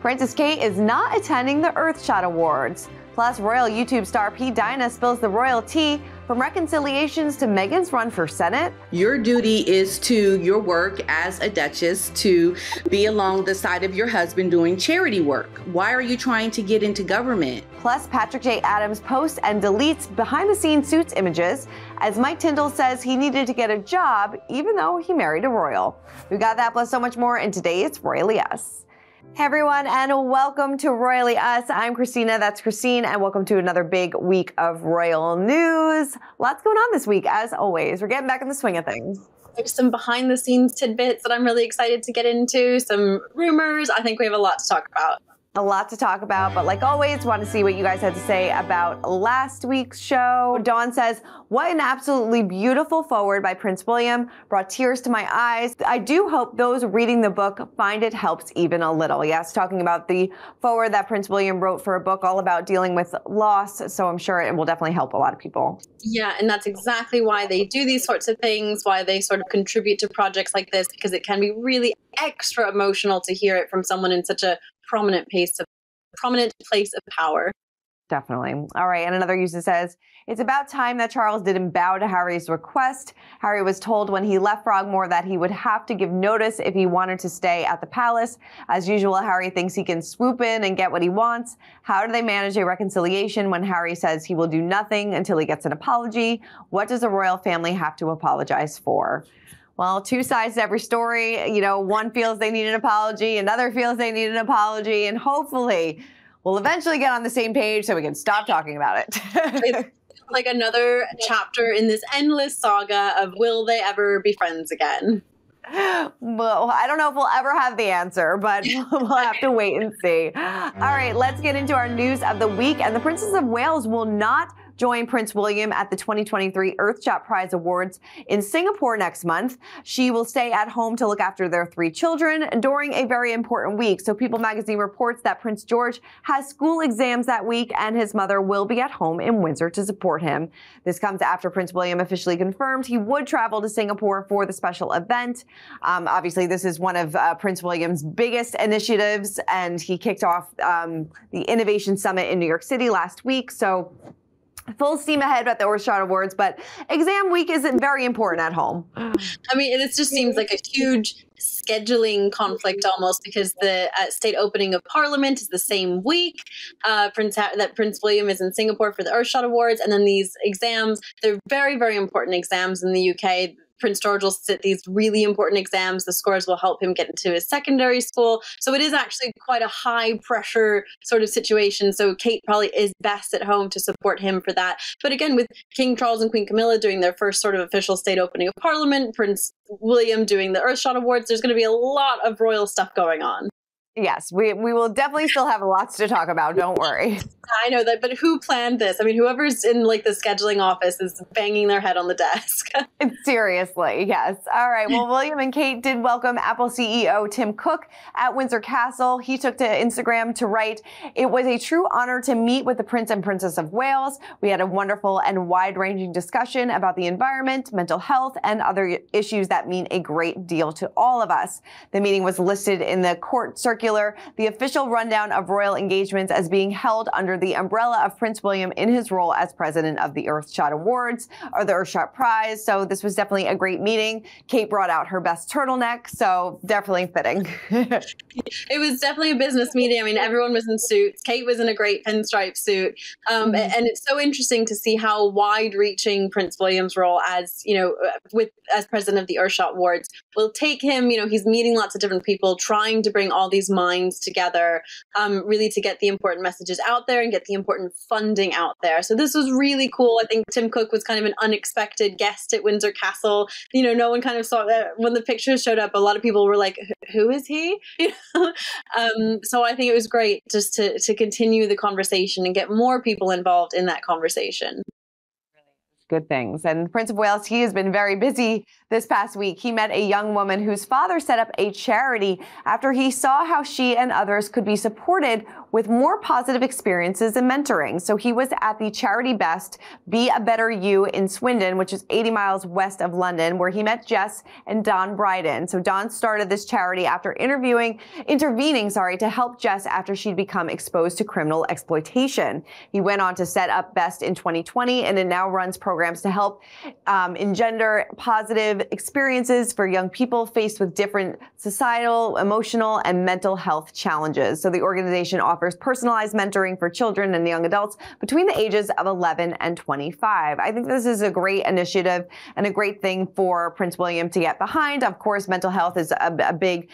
Princess Kate is not attending the Earthshot Awards. Plus, royal YouTube star Pete Dinah spills the royal tea from reconciliations to Meghan's run for Senate. Your duty is to your work as a duchess to be along the side of your husband doing charity work. Why are you trying to get into government? Plus, Patrick J. Adams posts and deletes behind-the-scenes Suits images as Mike Tyndall says he needed to get a job even though he married a royal. We got that plus so much more in today's Royally Us. Hey everyone, and welcome to Royally Us. I'm Christina, that's Christine, and welcome to another big week of royal news. Lots going on this week, as always. We're getting back in the swing of things. There's some behind-the-scenes tidbits that I'm really excited to get into, some rumors. I think we have a lot to talk about. A lot to talk about, but like always, want to see what you guys had to say about last week's show. Dawn says, what an absolutely beautiful forward by Prince William. Brought tears to my eyes. I do hope those reading the book find it helps even a little. Yes, talking about the forward that Prince William wrote for a book all about dealing with loss. So I'm sure it will definitely help a lot of people. Yeah, and that's exactly why they do these sorts of things, why they sort of contribute to projects like this, because it can be really extra emotional to hear it from someone in such a prominent place of power. Definitely. All right. And another user says, it's about time that Charles didn't bow to Harry's request. Harry was told when he left Frogmore that he would have to give notice if he wanted to stay at the palace. As usual, Harry thinks he can swoop in and get what he wants. How do they manage a reconciliation when Harry says he will do nothing until he gets an apology? What does the royal family have to apologize for? Well, two sides to every story. You know, one feels they need an apology, another feels they need an apology, and hopefully we'll eventually get on the same page so we can stop talking about it. It's like another chapter in this endless saga of will they ever be friends again? Well, I don't know if we'll ever have the answer, but we'll have to wait and see. All right, let's get into our news of the week. And the Princess of Wales will not join Prince William at the 2023 Earthshot Prize Awards in Singapore next month. She will stay at home to look after their 3 children during a very important week. So People magazine reports that Prince George has school exams that week and his mother will be at home in Windsor to support him. This comes after Prince William officially confirmed he would travel to Singapore for the special event. Obviously, this is one of Prince William's biggest initiatives, and he kicked off the Innovation Summit in New York City last week. So full steam ahead at the Earthshot Awards, but exam week isn't very important at home. I mean, it just seems like a huge scheduling conflict almost, because the state opening of Parliament is the same week that Prince William is in Singapore for the Earthshot Awards, and then these exams, they're very, very important exams in the UK. Prince George will sit these really important exams. The scores will help him get into his secondary school. So it is actually quite a high pressure sort of situation. So Kate probably is best at home to support him for that. But again, with King Charles and Queen Camilla doing their first sort of official state opening of Parliament, Prince William doing the Earthshot Awards, there's going to be a lot of royal stuff going on. Yes, we will definitely still have lots to talk about. Don't worry. I know that, but who planned this? I mean, whoever's in like the scheduling office is banging their head on the desk. Seriously, yes. All right. Well, William and Kate did welcome Apple CEO Tim Cook at Windsor Castle. He took to Instagram to write, "It was a true honor to meet with the Prince and Princess of Wales. We had a wonderful and wide-ranging discussion about the environment, mental health, and other issues that mean a great deal to all of us." The meeting was listed in the court circular, the official rundown of royal engagements, as being held under the umbrella of Prince William in his role as president of the Earthshot Awards, or the Earthshot Prize. So this was definitely a great meeting. Kate brought out her best turtleneck, so definitely fitting. It was definitely a business meeting. I mean, everyone was in suits. Kate was in a great pinstripe suit. And it's so interesting to see how wide-reaching Prince William's role as, you know, as president of the Earthshot Awards will take him. You know, he's meeting lots of different people, trying to bring all these minds together, really to get the important messages out there and get the important funding out there. So this was really cool. I think Tim Cook was kind of an unexpected guest at Windsor Castle. You know, no one kind of saw that when the pictures showed up. A lot of people were like, "Who is he?" You know? So I think it was great just to continue the conversation and get more people involved in that conversation. Good things. And the Prince of Wales, he has been very busy this past week. He met a young woman whose father set up a charity after he saw how she and others could be supported with more positive experiences and mentoring. So he was at the Charity Best Be a Better You in Swindon, which is 80 miles west of London, where he met Jess and Don Bryden. So Don started this charity after intervening, to help Jess after she'd become exposed to criminal exploitation. He went on to set up Best in 2020, and it now runs programs to help engender positive experiences for young people faced with different societal, emotional, and mental health challenges. So the organization offers personalized mentoring for children and young adults between the ages of 11 and 25. I think this is a great initiative and a great thing for Prince William to get behind. Of course, mental health is a big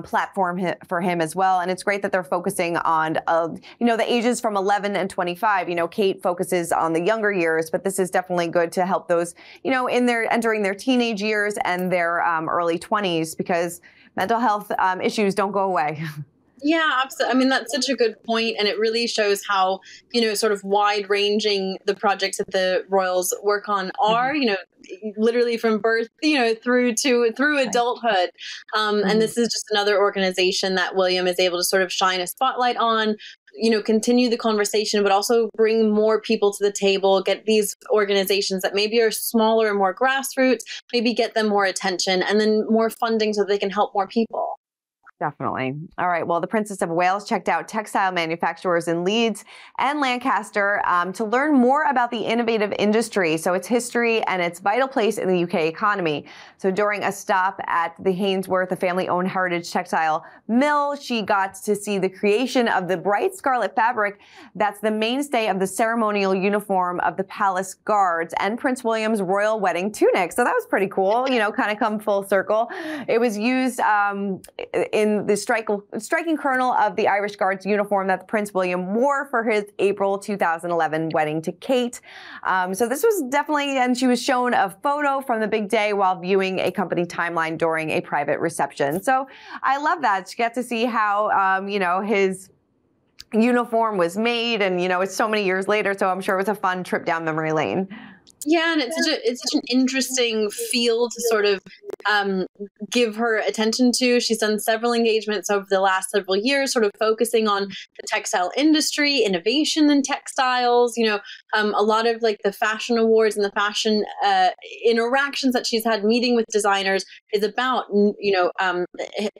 platform for him as well. And it's great that they're focusing on, the ages from 11 and 25. Kate focuses on the younger years, but this is definitely good to help those, entering their teenage years and their early 20s, because mental health issues don't go away. Yeah, absolutely. I mean, that's such a good point, and it really shows how, sort of wide-ranging the projects that the royals work on are, literally from birth, through adulthood. And this is just another organization that William is able to sort of shine a spotlight on, continue the conversation, but also bring more people to the table, get these organizations that maybe are smaller and more grassroots, maybe get them more attention and then more funding so they can help more people. Definitely. All right. Well, the Princess of Wales checked out textile manufacturers in Leeds and Lancaster to learn more about the innovative industry, so its history and its vital place in the UK economy. So during a stop at the Hainsworth, a family-owned heritage textile mill, she got to see the creation of the bright scarlet fabric that's the mainstay of the ceremonial uniform of the palace guards and Prince William's royal wedding tunic. So that was pretty cool, kind of come full circle. It was used in the striking kernel of the Irish Guards uniform that Prince William wore for his April 2011 wedding to Kate. So this was definitely, and she was shown a photo from the big day while viewing a company timeline during a private reception. So I love that. She got to see how, his uniform was made, and, it's so many years later. So I'm sure it was a fun trip down memory lane. Yeah, and it's such an interesting field to sort of give her attention to. She's done several engagements over the last several years, sort of focusing on the textile industry, innovation in textiles, a lot of like the fashion awards and the fashion interactions that she's had meeting with designers is about,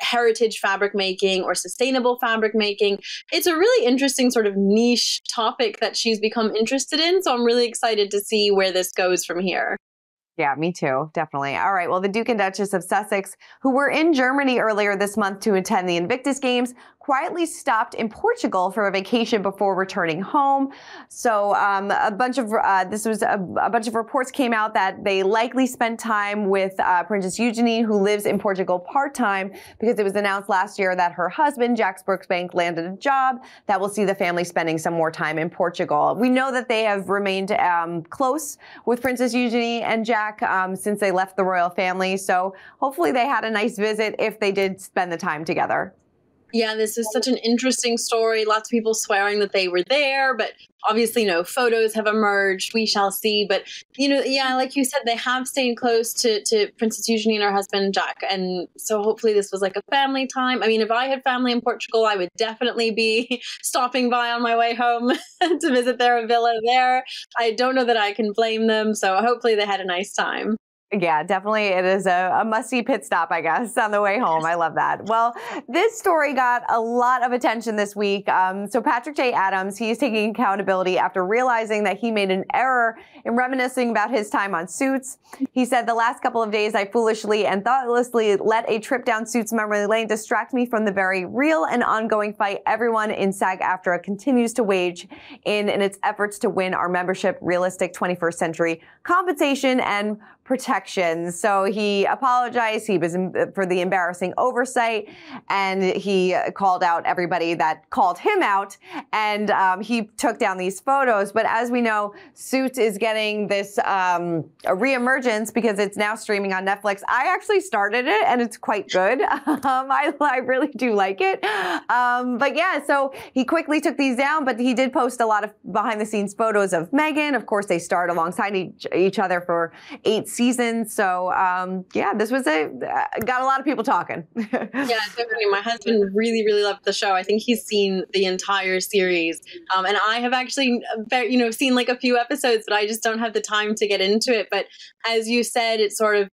heritage fabric making or sustainable fabric making. It's a really interesting sort of niche topic that she's become interested in. So I'm really excited to see where this goes from here. Yeah, me too. Definitely. All right. Well, the Duke and Duchess of Sussex, who were in Germany earlier this month to attend the Invictus Games, quietly stopped in Portugal for a vacation before returning home. So a bunch of reports came out that they likely spent time with Princess Eugenie, who lives in Portugal part-time, because it was announced last year that her husband, Jack Brooksbank, landed a job that will see the family spending some more time in Portugal. We know that they have remained close with Princess Eugenie and Jack since they left the royal family. So hopefully they had a nice visit if they did spend the time together. Yeah, this is such an interesting story. Lots of people swearing that they were there, but obviously no photos have emerged. We shall see. But, like you said, they have stayed close to Princess Eugenie and her husband, Jack. And so hopefully this was like a family time. I mean, if I had family in Portugal, I would definitely be stopping by on my way home to visit their villa there. I don't know that I can blame them. So hopefully they had a nice time. Yeah, definitely. It is a must-see pit stop, I guess, on the way home. I love that. Well, this story got a lot of attention this week. So Patrick J. Adams, he's taking accountability after realizing that he made an error in reminiscing about his time on Suits. He said, "The last couple of days, I foolishly and thoughtlessly let a trip down Suits memory lane distract me from the very real and ongoing fight everyone in SAG-AFTRA continues to wage in its efforts to win our membership realistic 21st century compensation and protections." So he apologized. He was for the embarrassing oversight, and he called out everybody that called him out, and he took down these photos. But as we know, Suits is getting this a reemergence because it's now streaming on Netflix. I actually started it, and it's quite good. I really do like it. But yeah, so he quickly took these down, but he did post a lot of behind-the-scenes photos of Meghan. Of course, they starred alongside each other for 8 seasons. season. So yeah, this was got a lot of people talking. Yeah, so funny. My husband really, really loved the show. I think he's seen the entire series. And I have actually, seen like a few episodes, but I just don't have the time to get into it. But as you said, it's sort of,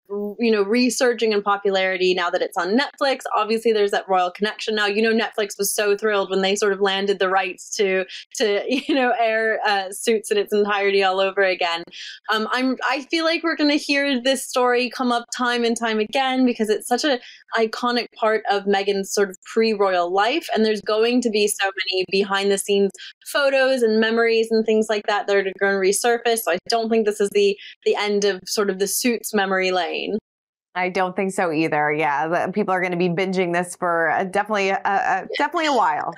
resurging in popularity now that it's on Netflix. Obviously, there's that royal connection now. Netflix was so thrilled when they sort of landed the rights to air Suits in its entirety all over again. I feel like we're going to hear this story come up time and time again because it's such an iconic part of Meghan's sort of pre-royal life, and there's going to be so many behind-the-scenes photos and memories and things like that that are going to resurface. So I don't think this is the end of sort of the Suits memory lane. I don't think so either. Yeah, people are going to be binging this for definitely a while.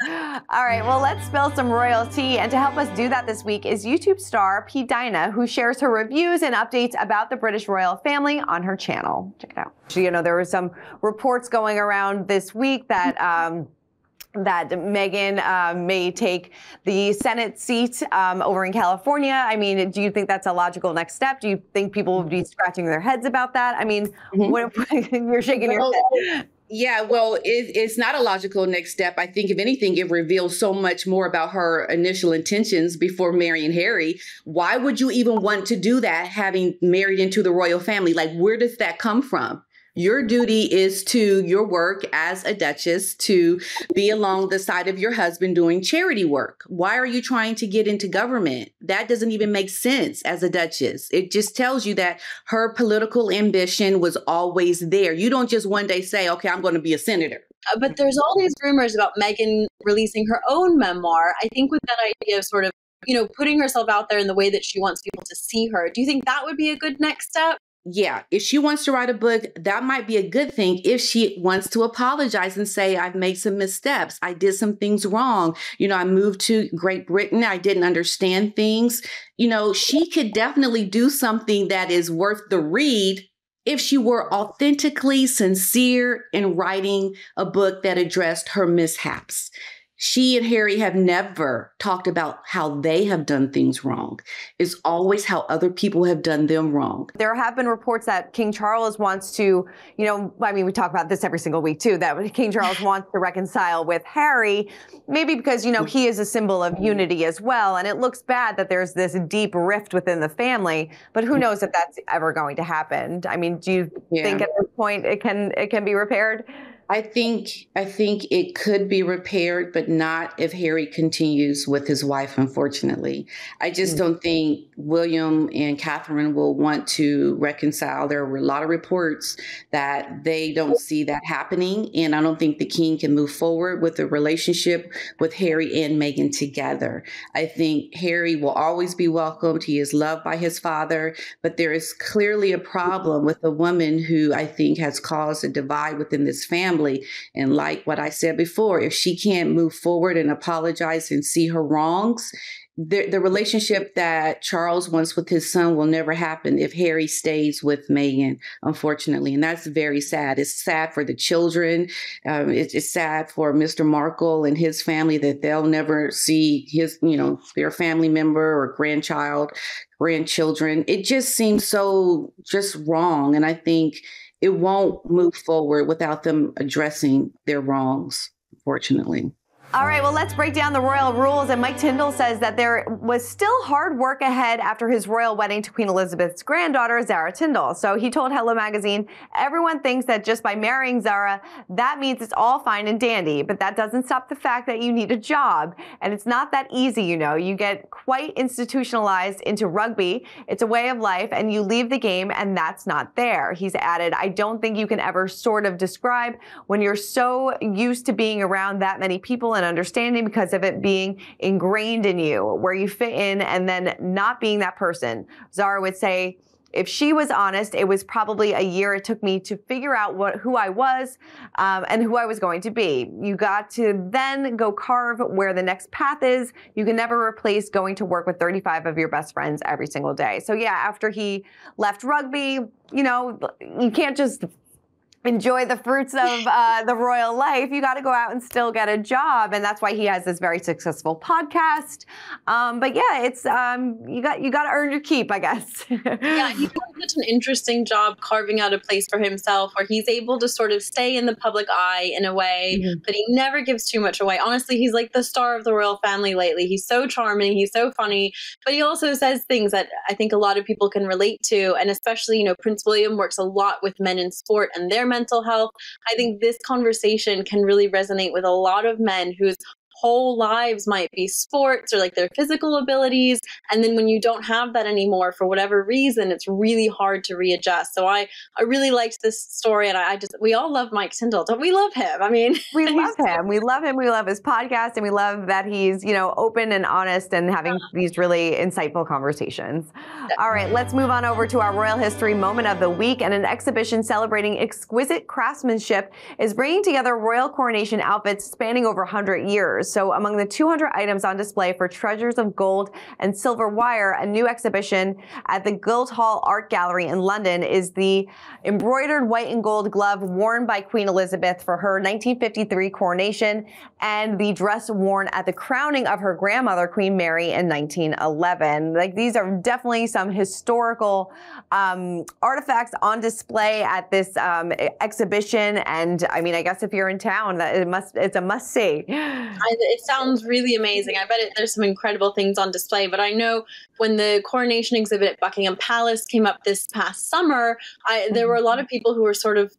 All right, well, let's spill some royalty. And to help us do that this week is YouTube star Pete Dinah, who shares her reviews and updates about the British royal family on her channel. Check it out. There were some reports going around this week that that Meghan may take the Senate seat over in California. I mean, do you think that's a logical next step? Do you think people will be scratching their heads about that? I mean, what you're shaking your head. Yeah, well, it's not a logical next step. I think, if anything, it reveals so much more about her initial intentions before marrying Harry. Why would you even want to do that, having married into the royal family? Like, where does that come from? Your duty is to your work as a duchess to be along the side of your husband doing charity work. Why are you trying to get into government? That doesn't even make sense as a duchess. It just tells you that her political ambition was always there. You don't just one day say, okay, I'm going to be a senator. But there's all these rumors about Meghan releasing her own memoir. I think with that idea of sort of, putting herself out there in the way that she wants people to see her. Do you think that would be a good next step? Yeah, if she wants to write a book, that might be a good thing. If she wants to apologize and say, I've made some missteps, I did some things wrong. I moved to Great Britain, I didn't understand things. She could definitely do something that is worth the read if she were authentically sincere in writing a book that addressed her mishaps. She and Harry have never talked about how they have done things wrong. It's always how other people have done them wrong. There have been reports that King Charles wants to, we talk about this every single week too, that King Charles wants to reconcile with Harry, maybe because, he is a symbol of unity as well. And it looks bad that there's this deep rift within the family, but who knows if that's ever going to happen? I mean, do you think at this point it can be repaired? I think it could be repaired, but not if Harry continues with his wife, unfortunately. I just don't think William and Catherine will want to reconcile. There were a lot of reports that they don't see that happening, and I don't think the king can move forward with the relationship with Harry and Meghan together. I think Harry will always be welcomed. He is loved by his father, but there is clearly a problem with a woman who I think has caused a divide within this family. And like what I said before, if she can't move forward and apologize and see her wrongs, the relationship that Charles wants with his son will never happen if Harry stays with Meghan, unfortunately. And that's very sad. It's sad for the children. It's sad for Mr. Markle and his family that they'll never see their family member or grandchildren. It just seems so just wrong. And I think it won't move forward without them addressing their wrongs, unfortunately. All right, well, let's break down the royal rules. And Mike Tyndall says that there was still hard work ahead after his royal wedding to Queen Elizabeth's granddaughter, Zara Tyndall. So he told Hello Magazine, everyone thinks that just by marrying Zara, that means it's all fine and dandy. But that doesn't stop the fact that you need a job. And it's not that easy, You get quite institutionalized into rugby. It's a way of life, and you leave the game, and that's not there. He's added, I don't think you can ever sort of describe when you're so used to being around that many people and understanding because of it being ingrained in you, where you fit in and then not being that person. Zara would say, if she was honest, it was probably a year it took me to figure out who I was and who I was going to be. You got to then go carve where the next path is. You can never replace going to work with 35 of your best friends every single day. So yeah, after he left rugby, you can't just enjoy the fruits of the royal life. You got to go out and still get a job, and that's why he has this very successful podcast. But yeah, it's you got to earn your keep, I guess. Yeah, he's going such an interesting job carving out a place for himself where he's able to sort of stay in the public eye in a way, but he never gives too much away. Honestly, he's like the star of the royal family lately. He's so charming, he's so funny, but he also says things that I think a lot of people can relate to. And especially, you know, Prince William works a lot with men in sport and their mental health. I think this conversation can really resonate with a lot of men whose whole lives might be sports or like their physical abilities. And then when you don't have that anymore for whatever reason, it's really hard to readjust. So I really liked this story, and we all love Mike Tyndall. Don't we love him? I mean, we love him. We love him. We love his podcast, and we love that he's, you know, open and honest and having these really insightful conversations. All right, let's move on over to our royal history moment of the week. And an exhibition celebrating exquisite craftsmanship is bringing together royal coronation outfits spanning over 100 years. So among the 200 items on display for treasures of gold and silver wire, a new exhibition at the Guildhall Art Gallery in London is the embroidered white and gold glove worn by Queen Elizabeth for her 1953 coronation and the dress worn at the crowning of her grandmother, Queen Mary, in 1911. Like, these are definitely some historical artifacts on display at this exhibition. And I mean, I guess if you're in town, it's a must see. It sounds really amazing. I bet there's some incredible things on display. But I know when the coronation exhibit at Buckingham Palace came up this past summer, there were a lot of people who were sort of,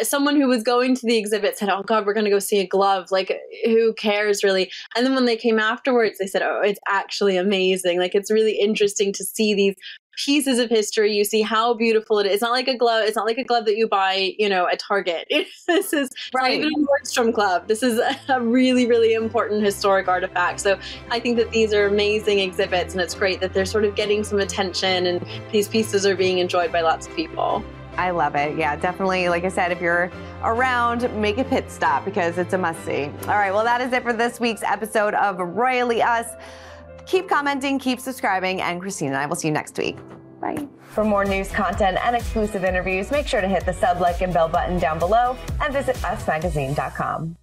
someone who was going to the exhibit said, oh God, we're going to go see a glove. Like, who cares really? And then when they came afterwards, they said, oh, it's actually amazing. Like, it's really interesting to see these pieces of history. You see how beautiful it is. It's not like a glove. It's not like a glove that you buy, you know, at Target. This is right. Not even a Nordstrom glove. This is a really, really important historic artifact. So I think that these are amazing exhibits, and it's great that they're sort of getting some attention and these pieces are being enjoyed by lots of people. I love it. Yeah, definitely. Like I said, if you're around, make a pit stop because it's a must-see. All right, well, that is it for this week's episode of Royally Us. Keep commenting, keep subscribing, and Christine and I will see you next week. Bye. For more news content and exclusive interviews, make sure to hit the sub, like, and bell button down below and visit usmagazine.com.